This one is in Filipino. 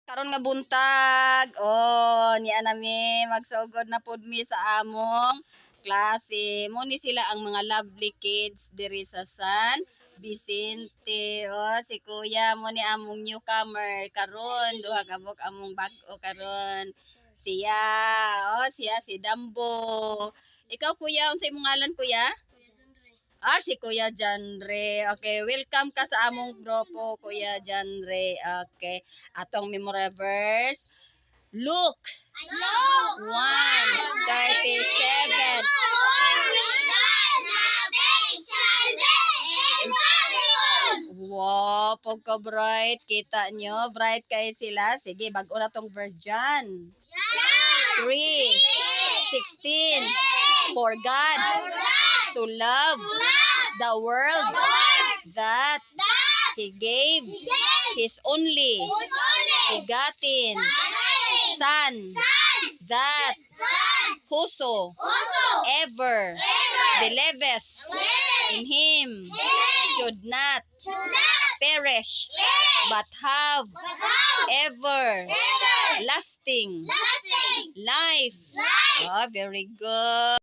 Karon nga buntag, oh, niya nami magsugod na pud mi sa among klase. Mo ni sila ang mga lovely kids diri sa San Vicente. Oh, si Kuya mo ni among newcomer karon, duha ka buk among bag-o karon. Siya, oh, siya si Dambo. Ikaw Kuya, unsay imong ngalan Kuya? Si Kuya Janre. Okay, welcome ka sa among grupo, Kuya Janre. Okay, atong memory verse. Luke 1:37. Wow, pagka bright. Kita nyo, bright kayo sila. Sige, bago na tong verse dyan. 3:16. For God so loved the world that He gave His only begotten Son, that whosoever believeth in Him should not perish but have everlasting life. Oh, very good.